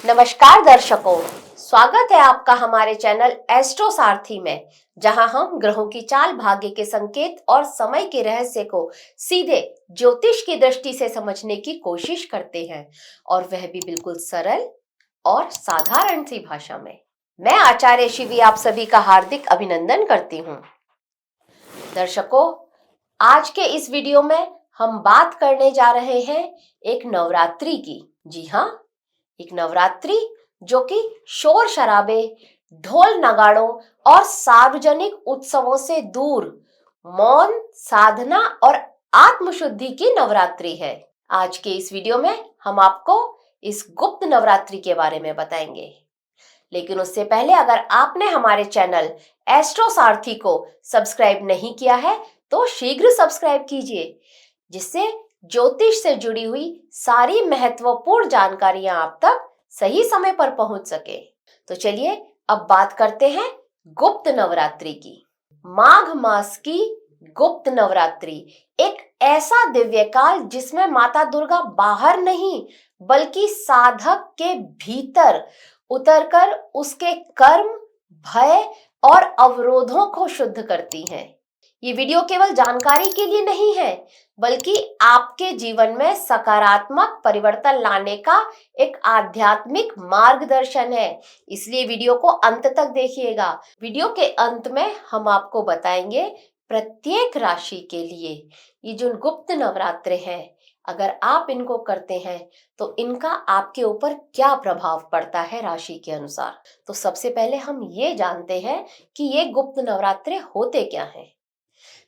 नमस्कार दर्शकों, स्वागत है आपका हमारे चैनल एस्ट्रो सारथी में, जहां हम ग्रहों की चाल, भाग्य के संकेत और समय के रहस्य को सीधे ज्योतिष की दृष्टि से समझने की कोशिश करते हैं, और वह भी बिल्कुल सरल और साधारण सी भाषा में। मैं आचार्य शिवी आप सभी का हार्दिक अभिनंदन करती हूँ। दर्शकों, आज के इस वीडियो में हम बात करने जा रहे हैं एक नवरात्रि की। जी हाँ, एक नवरात्रि जो कि शोर शराबे, ढोल नगाड़ों और सार्वजनिक उत्सवों से दूर मौन, साधना और आत्मशुद्धि की नवरात्रि है। आज के इस वीडियो में हम आपको इस गुप्त नवरात्रि के बारे में बताएंगे। लेकिन उससे पहले अगर आपने हमारे चैनल एस्ट्रो सारथी को सब्सक्राइब नहीं किया है तो शीघ्र सब्सक्राइब कीजिए, जिससे ज्योतिष से जुड़ी हुई सारी महत्वपूर्ण जानकारियां आप तक सही समय पर पहुंच सके। तो चलिए अब बात करते हैं गुप्त नवरात्रि की। माघ मास की गुप्त नवरात्रि एक ऐसा दिव्य काल जिसमें माता दुर्गा बाहर नहीं बल्कि साधक के भीतर उतरकर उसके कर्म, भय और अवरोधों को शुद्ध करती हैं। ये वीडियो केवल जानकारी के लिए नहीं है, बल्कि आपके जीवन में सकारात्मक परिवर्तन लाने का एक आध्यात्मिक मार्गदर्शन है। इसलिए वीडियो को अंत तक देखिएगा। वीडियो के अंत में हम आपको बताएंगे प्रत्येक राशि के लिए ये जो गुप्त नवरात्र है, अगर आप इनको करते हैं तो इनका आपके ऊपर क्या प्रभाव पड़ता है राशि के अनुसार। तो सबसे पहले हम ये जानते हैं कि ये गुप्त नवरात्रे होते क्या हैं।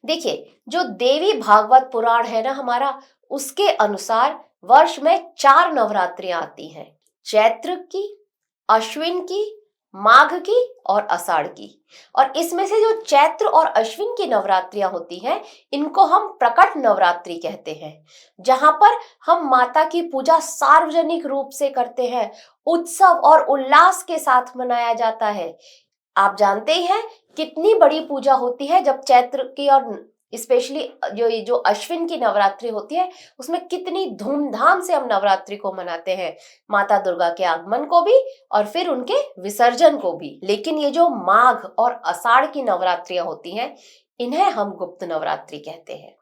देखिए, जो देवी भागवत पुराण है ना हमारा, उसके अनुसार वर्ष में 4 नवरात्रियां आती हैं। चैत्र की, अश्विन की, माघ की और आषाढ़ की। और इसमें से जो चैत्र और अश्विन की नवरात्रियां होती हैं, इनको हम प्रकट नवरात्रि कहते हैं, जहां पर हम माता की पूजा सार्वजनिक रूप से करते हैं, उत्सव और उल्लास के साथ मनाया जाता है। आप जानते ही हैं कितनी बड़ी पूजा होती है जब चैत्र की और स्पेशली जो अश्विन की नवरात्रि होती है, उसमें कितनी धूमधाम से हम नवरात्रि को मनाते हैं, माता दुर्गा के आगमन को भी और फिर उनके विसर्जन को भी। लेकिन ये जो माघ और आषाढ़ की नवरात्रियां होती हैं, इन्हें हम गुप्त नवरात्रि कहते हैं।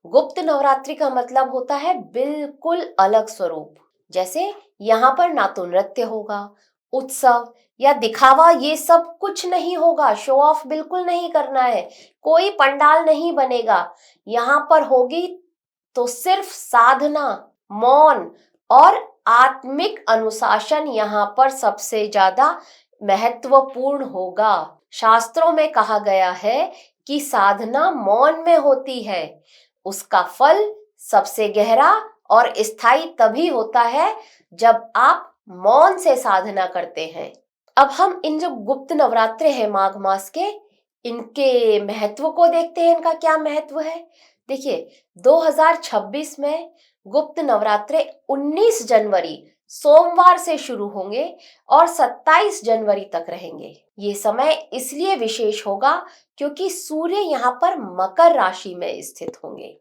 गुप्त नवरात्रि का मतलब होता है बिल्कुल अलग स्वरूप। जैसे यहाँ पर ना तो नृत्य होगा, उत्सव या दिखावा, ये सब कुछ नहीं होगा, शो ऑफ बिल्कुल नहीं करना है, कोई पंडाल नहीं बनेगा। यहाँ पर होगी तो सिर्फ साधना, मौन और आत्मिक अनुशासन यहाँ पर सबसे ज्यादा महत्वपूर्ण होगा। शास्त्रों में कहा गया है कि साधना मौन में होती है, उसका फल सबसे गहरा और स्थायी तभी होता है जब आप मौन से साधना करते हैं। अब हम इन जो गुप्त नवरात्रे हैं माघ मास के, इनके महत्व को देखते हैं, इनका क्या महत्व है। देखिए, 2026 में गुप्त नवरात्रे 19 जनवरी सोमवार से शुरू होंगे और 27 जनवरी तक रहेंगे। ये समय इसलिए विशेष होगा क्योंकि सूर्य यहाँ पर मकर राशि में स्थित होंगे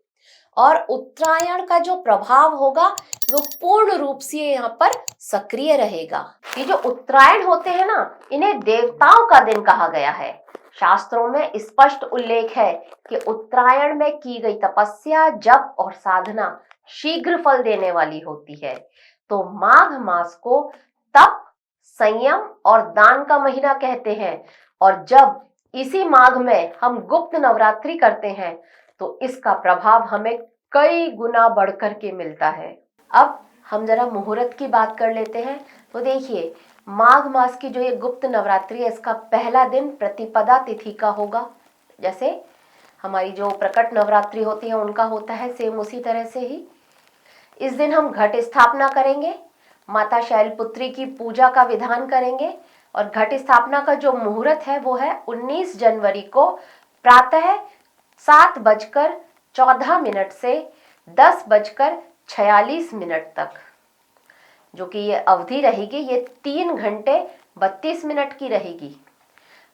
और उत्तरायण का जो प्रभाव होगा वो पूर्ण रूप से यहाँ पर सक्रिय रहेगा। ये जो उत्तरायण होते हैं ना, इन्हें देवताओं का दिन कहा गया है। शास्त्रों में स्पष्ट उल्लेख है कि उत्तरायण में की गई तपस्या, जप और साधना शीघ्र फल देने वाली होती है। तो माघ मास को तप, संयम और दान का महीना कहते हैं, और जब इसी माघ में हम गुप्त नवरात्रि करते हैं तो इसका प्रभाव हमें कई गुना बढ़कर के मिलता है। अब हम जरा मुहूर्त की बात कर लेते हैं। तो देखिए, माघ मास की जो ये गुप्त नवरात्रि है, इसका पहला दिन प्रतिपदा तिथि का होगा। जैसे हमारी जो प्रकट नवरात्रि होती है उनका होता है, सेम उसी तरह से ही इस दिन हम घट स्थापना करेंगे, माता शैलपुत्री की पूजा का विधान करेंगे। और घट स्थापना का जो मुहूर्त है वो है 19 जनवरी को प्रातः 7:14 से 10:46 तक, जो कि ये अवधि रहेगी, ये 3 घंटे 32 मिनट की रहेगी।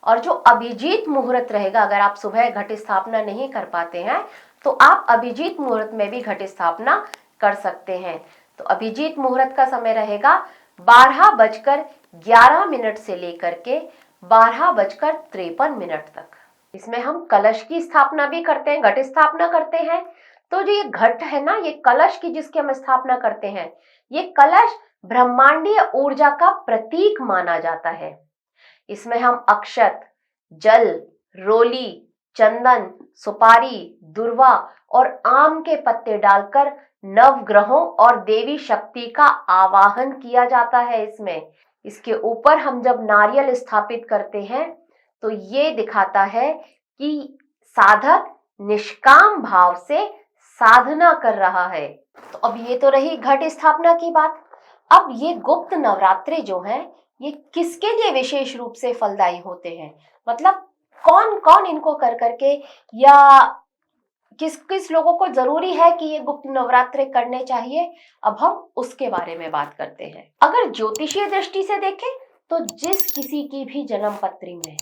और जो अभिजीत मुहूर्त रहेगा, अगर आप सुबह घट स्थापना नहीं कर पाते हैं तो आप अभिजीत मुहूर्त में भी घट स्थापना कर सकते हैं। तो अभिजीत मुहूर्त का समय रहेगा 12:11 से लेकर के 12:53 तक। इसमें हम कलश की स्थापना भी करते हैं, घट स्थापना करते हैं। तो जो ये घट है ना, ये कलश की जिसकी हम स्थापना करते हैं, ये कलश ब्रह्मांडीय ऊर्जा का प्रतीक माना जाता है। इसमें हम अक्षत, जल, रोली, चंदन, सुपारी, दुर्वा और आम के पत्ते डालकर नवग्रहों और देवी शक्ति का आवाहन किया जाता है। इसके ऊपर हम जब नारियल स्थापित करते हैं तो ये दिखाता है कि साधक निष्काम भाव से साधना कर रहा है। तो अब ये तो रही घट स्थापना की बात। अब ये गुप्त नवरात्रे जो हैं, ये किसके लिए विशेष रूप से फलदायी होते हैं, मतलब कौन कौन इनको कर करके, या किस किस लोगों को जरूरी है कि ये गुप्त नवरात्रे करने चाहिए, अब हम उसके बारे में बात करते हैं। अगर ज्योतिषीय दृष्टि से देखें तो जिस किसी की भी जन्म पत्री में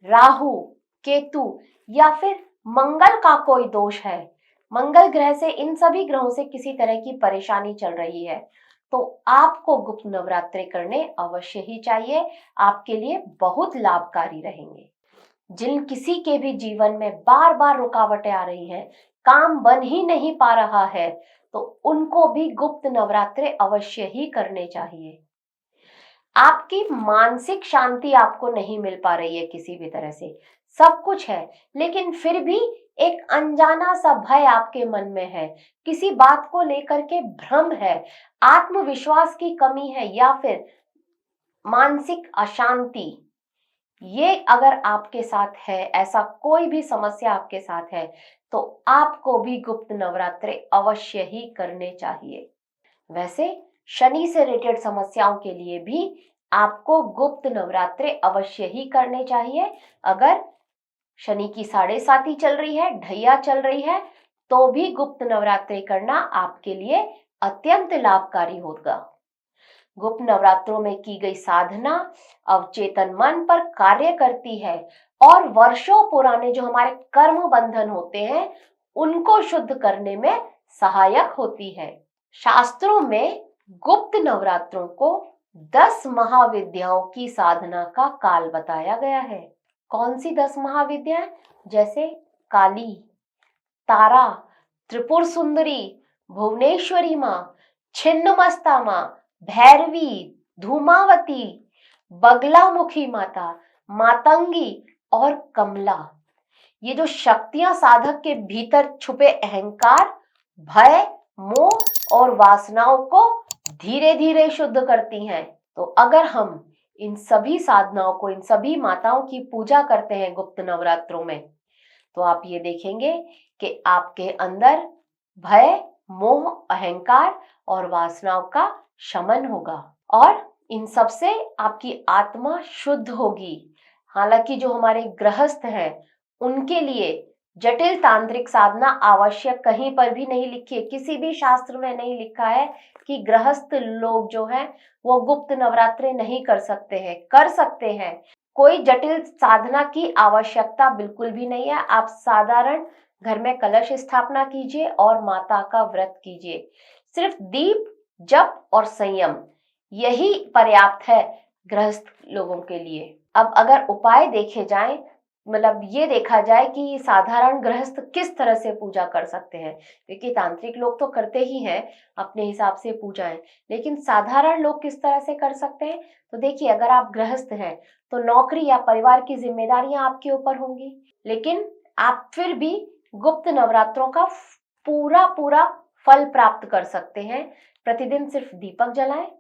राहु, केतु या फिर मंगल का कोई दोष है, मंगल ग्रह से, इन सभी ग्रहों से किसी तरह की परेशानी चल रही है, तो आपको गुप्त नवरात्रे करने अवश्य ही चाहिए। आपके लिए बहुत लाभकारी रहेंगे। जिन किसी के भी जीवन में बार बार रुकावटें आ रही हैं, काम बन ही नहीं पा रहा है, तो उनको भी गुप्त नवरात्रे अवश्य ही करने चाहिए। आपकी मानसिक शांति आपको नहीं मिल पा रही है किसी भी तरह से, सब कुछ है, लेकिन फिर भी एक अनजाना सा भय आपके मन में है, किसी बात को लेकर के भ्रम है, आत्मविश्वास की कमी है या फिर मानसिक अशांति, ये अगर आपके साथ है, ऐसा कोई भी समस्या आपके साथ है, तो आपको भी गुप्त नवरात्रे अवश्य ही करने चाहिए। वैसे शनि से रिलेटेड समस्याओं के लिए भी आपको गुप्त नवरात्रे अवश्य ही करने चाहिए। अगर शनि की 7.5 चल रही है, ढैया चल रही है, तो भी गुप्त नवरात्रे करना आपके लिए अत्यंत लाभकारी होगा। गुप्त नवरात्रों में की गई साधना अवचेतन मन पर कार्य करती है और वर्षों पुराने जो हमारे कर्म बंधन होते हैं, उनको शुद्ध करने में सहायक होती है। शास्त्रों में गुप्त नवरात्रों को 10 महाविद्याओं की साधना का काल बताया गया है। कौन सी 10 महाविद्याएं? जैसे काली, तारा, त्रिपुर सुंदरी, भुवनेश्वरी माँ, छिन्नमस्ता माँ, भैरवी, धूमावती, बगलामुखी माता, मातंगी और कमला। ये जो शक्तियां साधक के भीतर छुपे अहंकार, भय, मोह और वासनाओं को धीरे धीरे शुद्ध करती हैं। तो अगर हम इन सभी साधनाओं को, इन सभी माताओं की पूजा करते हैं गुप्त नवरात्रों में, तो आप ये देखेंगे कि आपके अंदर भय, मोह, अहंकार और वासनाओं का शमन होगा और इन सब से आपकी आत्मा शुद्ध होगी। हालांकि जो हमारे गृहस्थ हैं, उनके लिए जटिल तांत्रिक साधना आवश्यक कहीं पर भी नहीं लिखी है, किसी भी शास्त्र में नहीं लिखा है कि गृहस्थ लोग जो हैं वो गुप्त नवरात्रे नहीं कर सकते हैं। कर सकते हैं, कोई जटिल साधना की आवश्यकता बिल्कुल भी नहीं है। आप साधारण घर में कलश स्थापना कीजिए और माता का व्रत कीजिए। सिर्फ दीप, जप और संयम, यही पर्याप्त है गृहस्थ लोगों के लिए। अब अगर उपाय देखे जाएं, मतलब ये देखा जाए कि साधारण गृहस्थ किस तरह से पूजा कर सकते हैं, क्योंकि तांत्रिक लोग तो करते ही हैं अपने हिसाब से पूजाएं, लेकिन साधारण लोग किस तरह से कर सकते हैं? तो देखिए, अगर आप गृहस्थ हैं तो नौकरी या परिवार की जिम्मेदारियां आपके ऊपर होंगी, लेकिन आप फिर भी गुप्त नवरात्रों का पूरा फल प्राप्त कर सकते हैं। प्रतिदिन सिर्फ दीपक जलाएं,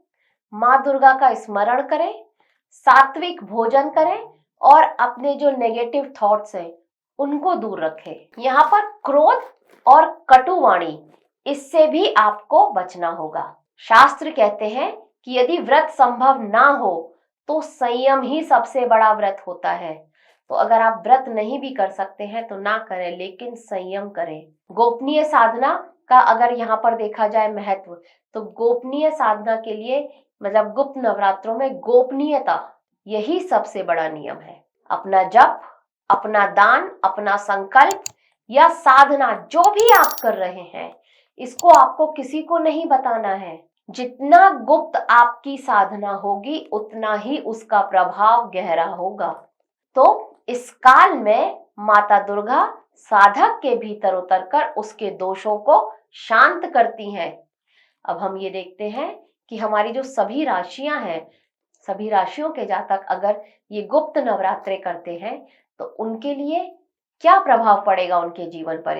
माँ दुर्गा का स्मरण करें, सात्विक भोजन करें और अपने जो नेगेटिव थॉट्स हैं उनको दूर रखें। यहाँ पर क्रोध और कटुवाणी, इससे भी आपको बचना होगा। शास्त्र कहते हैं कि यदि व्रत संभव ना हो तो संयम ही सबसे बड़ा व्रत होता है। तो अगर आप व्रत नहीं भी कर सकते हैं तो ना करें, लेकिन संयम करें। गोपनीय साधना का अगर यहाँ पर देखा जाए महत्व, तो गोपनीय साधना के लिए, मतलब गुप्त नवरात्रों में गोपनीयता, यही सबसे बड़ा नियम है। अपना जप, अपना दान, अपना संकल्प या साधना जो भी आप कर रहे हैं, इसको आपको किसी को नहीं बताना है। जितना गुप्त आपकी साधना होगी उतना ही उसका प्रभाव गहरा होगा। तो इस काल में माता दुर्गा साधक के भीतर उतरकर उसके दोषों को शांत करती हैं। अब हम ये देखते हैं कि हमारी जो सभी राशियां हैं, सभी राशियों के जातक अगर ये गुप्त नवरात्रे करते हैं तो उनके लिए क्या प्रभाव पड़ेगा उनके जीवन पर,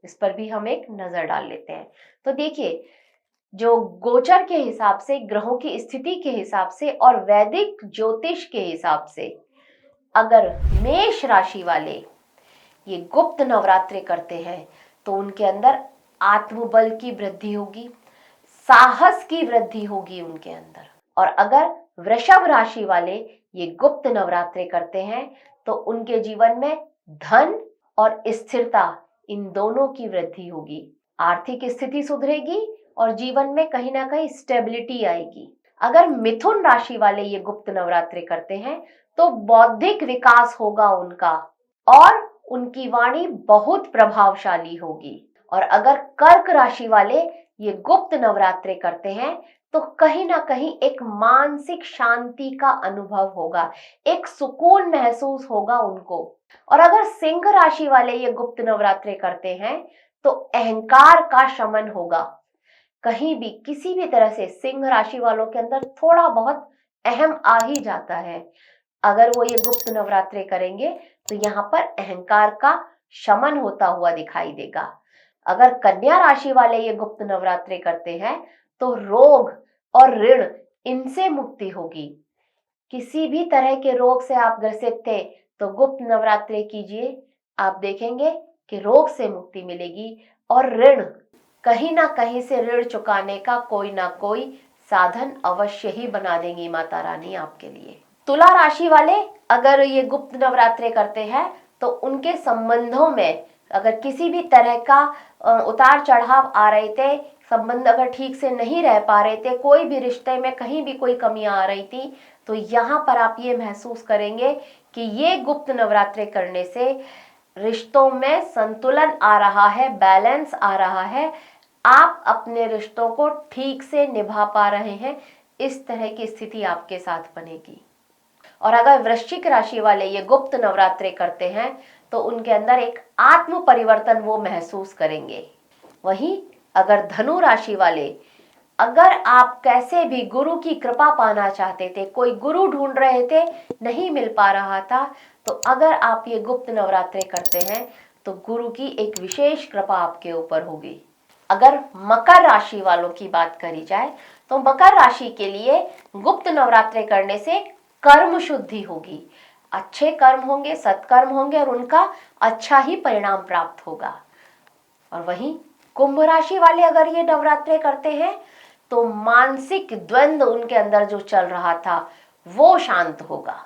इस पर भी हम एक नजर डाल लेते हैं। तो देखिए, जो गोचर के हिसाब से, ग्रहों की स्थिति के हिसाब से और वैदिक ज्योतिष के हिसाब से अगर मेष राशि वाले ये गुप्त नवरात्रे करते हैं तो उनके अंदर आत्मबल की वृद्धि होगी, साहस की वृद्धि होगी उनके अंदर। और अगर वृषभ राशि वाले ये गुप्त नवरात्रे करते हैं तो उनके जीवन में धन और स्थिरता, इन दोनों की वृद्धि होगी। आर्थिक स्थिति सुधरेगी और जीवन में कहीं ना कहीं स्टेबिलिटी आएगी। अगर मिथुन राशि वाले ये गुप्त नवरात्रे करते हैं तो बौद्धिक विकास होगा उनका और उनकी वाणी बहुत प्रभावशाली होगी। और अगर कर्क राशि वाले ये गुप्त नवरात्रे करते हैं तो कहीं ना कहीं एक मानसिक शांति का अनुभव होगा, एक सुकून महसूस होगा उनको। और अगर सिंह राशि वाले ये गुप्त नवरात्रे करते हैं तो अहंकार का शमन होगा। कहीं भी किसी भी तरह से सिंह राशि वालों के अंदर थोड़ा बहुत अहम आ ही जाता है। अगर वो ये गुप्त नवरात्रे करेंगे तो यहाँ पर अहंकार का शमन होता हुआ दिखाई देगा। अगर कन्या राशि वाले ये गुप्त नवरात्रे करते हैं तो रोग और ऋण, इनसे मुक्ति होगी। किसी भी तरह के रोग से आप ग्रसित थे तो गुप्त नवरात्रे कीजिए, आप देखेंगे कि रोग से मुक्ति मिलेगी। और ऋण, कहीं ना कहीं से ऋण चुकाने का कोई ना कोई साधन अवश्य ही बना देंगी माता रानी आपके लिए। तुला राशि वाले अगर ये गुप्त नवरात्रे करते हैं तो उनके संबंधों में अगर किसी भी तरह का उतार चढ़ाव आ रहे थे, संबंध अगर ठीक से नहीं रह पा रहे थे, कोई भी रिश्ते में कहीं भी कोई कमियां आ रही थी, तो यहाँ पर आप ये महसूस करेंगे कि ये गुप्त नवरात्रे करने से रिश्तों में संतुलन आ रहा है, बैलेंस आ रहा है, आप अपने रिश्तों को ठीक से निभा पा रहे हैं, इस तरह की स्थिति आपके साथ बनेगी। और अगर वृश्चिक राशि वाले ये गुप्त नवरात्रे करते हैं तो उनके अंदर एक आत्म परिवर्तन वो महसूस करेंगे। वहीं अगर धनु राशि वाले, अगर आप कैसे भी गुरु की कृपा पाना चाहते थे, कोई गुरु ढूंढ रहे थे, नहीं मिल पा रहा था, तो अगर आप ये गुप्त नवरात्रे करते हैं तो गुरु की एक विशेष कृपा आपके ऊपर होगी। अगर मकर राशि वालों की बात करी जाए तो मकर राशि के लिए गुप्त नवरात्रे करने से कर्म शुद्धि होगी, अच्छे कर्म होंगे, सत्कर्म होंगे और उनका अच्छा ही परिणाम प्राप्त होगा। और वहीं कुंभ राशि वाले अगर ये नवरात्रे करते हैं तो मानसिक द्वंद्व उनके अंदर जो चल रहा था वो शांत होगा।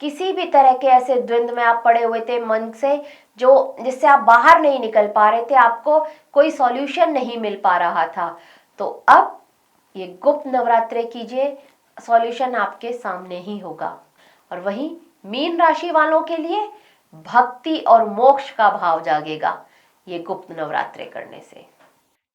किसी भी तरह के ऐसे द्वंद्व में आप पड़े हुए थे मन से, जो जिससे आप बाहर नहीं निकल पा रहे थे, आपको कोई सॉल्यूशन नहीं मिल पा रहा था, तो अब ये गुप्त नवरात्रे कीजिए, सॉल्यूशन आपके सामने ही होगा। और वहीं मीन राशि वालों के लिए भक्ति और मोक्ष का भाव जागेगा ये गुप्त नवरात्रे करने से।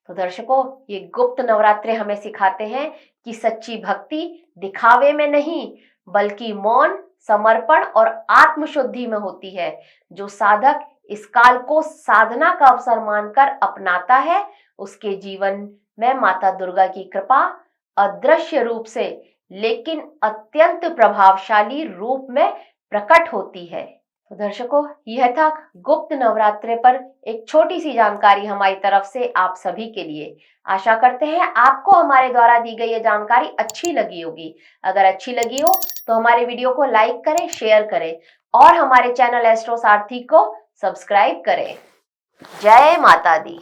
तो दर्शकों, ये गुप्त नवरात्रे हमें सिखाते हैं कि सच्ची भक्ति दिखावे में नहीं बल्कि मौन, समर्पण और आत्मशुद्धि में होती है। जो साधक इस काल को साधना का अवसर मानकर अपनाता है, उसके जीवन में माता दुर्गा की कृपा अदृश्य रूप से लेकिन अत्यंत प्रभावशाली रूप में प्रकट होती है। तो दर्शकों, यह था गुप्त नवरात्रे पर एक छोटी सी जानकारी हमारी तरफ से आप सभी के लिए। आशा करते हैं आपको हमारे द्वारा दी गई ये जानकारी अच्छी लगी होगी। अगर अच्छी लगी हो तो हमारे वीडियो को लाइक करें, शेयर करें और हमारे चैनल एस्ट्रो सारथी को सब्सक्राइब करें। जय माता दी।